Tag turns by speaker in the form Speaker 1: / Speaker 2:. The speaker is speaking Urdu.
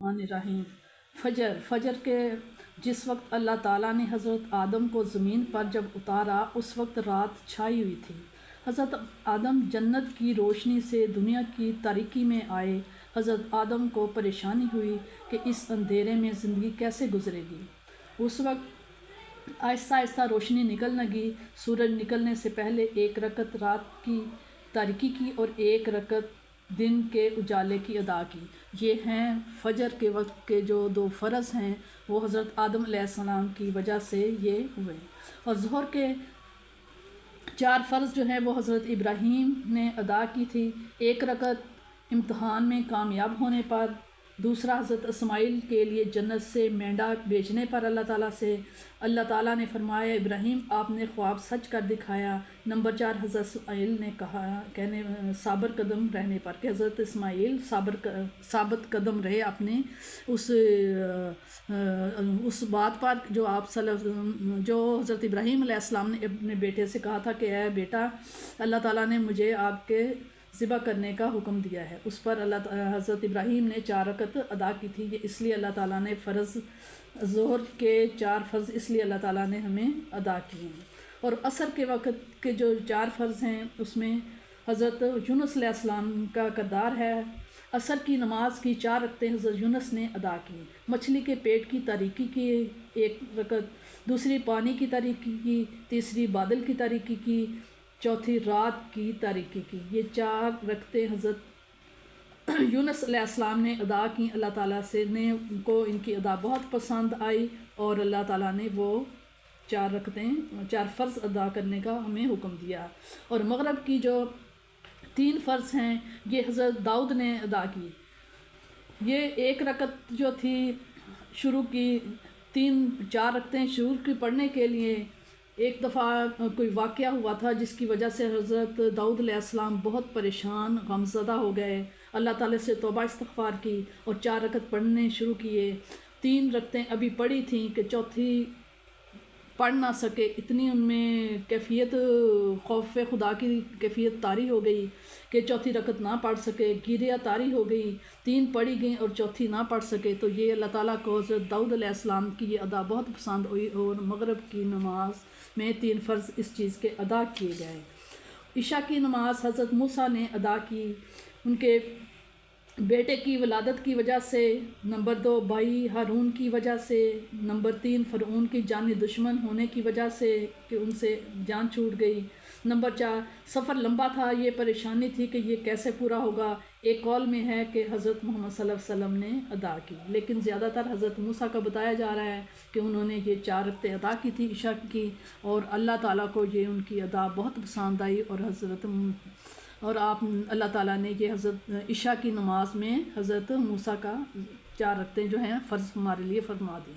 Speaker 1: الرحیم۔ فجر کے جس وقت اللہ تعالیٰ نے حضرت آدم کو زمین پر جب اتارا اس وقت رات چھائی ہوئی تھی۔ حضرت آدم جنت کی روشنی سے دنیا کی تاریکی میں آئے۔ حضرت آدم کو پریشانی ہوئی کہ اس اندھیرے میں زندگی کیسے گزرے گی۔ اس وقت آہستہ آہستہ روشنی نکل لگی۔ سورج نکلنے سے پہلے ایک رکعت رات کی تاریکی کی اور ایک رکعت دن کے اجالے کی ادا کی۔ یہ ہیں فجر کے وقت کے جو 2 فرض ہیں، وہ حضرت آدم علیہ السلام کی وجہ سے یہ ہوئے۔ اور ظہر کے 4 فرض جو ہیں وہ حضرت ابراہیم نے ادا کی تھی۔ ایک رکعت امتحان میں کامیاب ہونے پر، دوسرا حضرت اسماعیل کے لیے جنت سے مینڈا بیچنے پر اللہ تعالیٰ نے فرمایا ابراہیم آپ نے خواب سچ کر دکھایا۔ نمبر 4 حضرت اسماعیل نے کہنے صابر قدم رہنے پر کہ حضرت اسماعیل ثابت قدم رہے اپنے اس بات پر جو حضرت ابراہیم علیہ السلام نے اپنے بیٹے سے کہا تھا کہ اے بیٹا اللہ تعالیٰ نے مجھے آپ کے ذبح کرنے کا حکم دیا ہے۔ اس پر حضرت ابراہیم نے 4 رکعت ادا کی تھی۔ یہ اس لیے اللہ تعالیٰ نے ظہر کے 4 فرض اس لیے اللہ تعالیٰ نے ہمیں ادا کیے ہیں۔ اور عصر کے وقت کے جو 4 فرض ہیں اس میں حضرت یونس علیہ السلام کا کردار ہے۔ عصر کی نماز کی 4 رکعتیں حضرت یونس نے ادا کی۔ مچھلی کے پیٹ کی تاریکی کی 1 رکعت، دوسری پانی کی تاریکی کی، تیسری بادل کی تاریکی کی، چوتھی رات کی تاریکی کی۔ یہ 4 رکعتیں حضرت یونس علیہ السلام نے ادا کی۔ اللہ تعالیٰ نے ان کو ان کی ادا بہت پسند آئی اور اللہ تعالیٰ نے وہ 4 فرض ادا کرنے کا ہمیں حکم دیا۔ اور مغرب کی جو 3 فرض ہیں یہ حضرت داؤد نے ادا کی۔ یہ 1 رکعت جو تھی شروع کی 4 رکعتیں شروع کی پڑھنے کے لیے ایک دفعہ کوئی واقعہ ہوا تھا جس کی وجہ سے حضرت داؤد علیہ السلام بہت پریشان غمزدہ ہو گئے۔ اللہ تعالیٰ سے توبہ استغفار کی اور 4 رکعت پڑھنے شروع کیے۔ 3 رکعتیں ابھی پڑھی تھیں کہ چوتھی پڑھ نہ سکے، اتنی ان میں کیفیت خوف خدا کی کیفیت طاری ہو گئی کہ چوتھی رکعت نہ پڑھ سکے، گریہ طاری ہو گئی، 3 پڑھی گئیں اور چوتھی نہ پڑھ سکے۔ تو یہ اللہ تعالیٰ کو حضرت داؤد علیہ السلام کی یہ ادا بہت پسند ہوئی اور مغرب کی نماز میں 3 فرض اس چیز کے ادا کیے گئے۔ عشاء کی نماز حضرت موسیٰ نے ادا کی ان کے بیٹے کی ولادت کی وجہ سے، نمبر 2 بھائی ہارون کی وجہ سے، نمبر 3 فرعون کی جانی دشمن ہونے کی وجہ سے کہ ان سے جان چھوٹ گئی، نمبر 4 سفر لمبا تھا، یہ پریشانی تھی کہ یہ کیسے پورا ہوگا۔ ایک قول میں ہے کہ حضرت محمد صلی اللہ علیہ وسلم نے ادا کی، لیکن زیادہ تر حضرت موسیٰ کا بتایا جا رہا ہے کہ انہوں نے یہ 4 رکعتیں ادا کی تھی عشاء کی، اور اللہ تعالیٰ کو یہ ان کی ادا بہت پسند آئی اور اللہ تعالیٰ نے یہ حضرت عشاء کی نماز میں حضرت موسیٰ کا 4 رکعتیں جو ہیں فرض ہمارے لیے فرما دی۔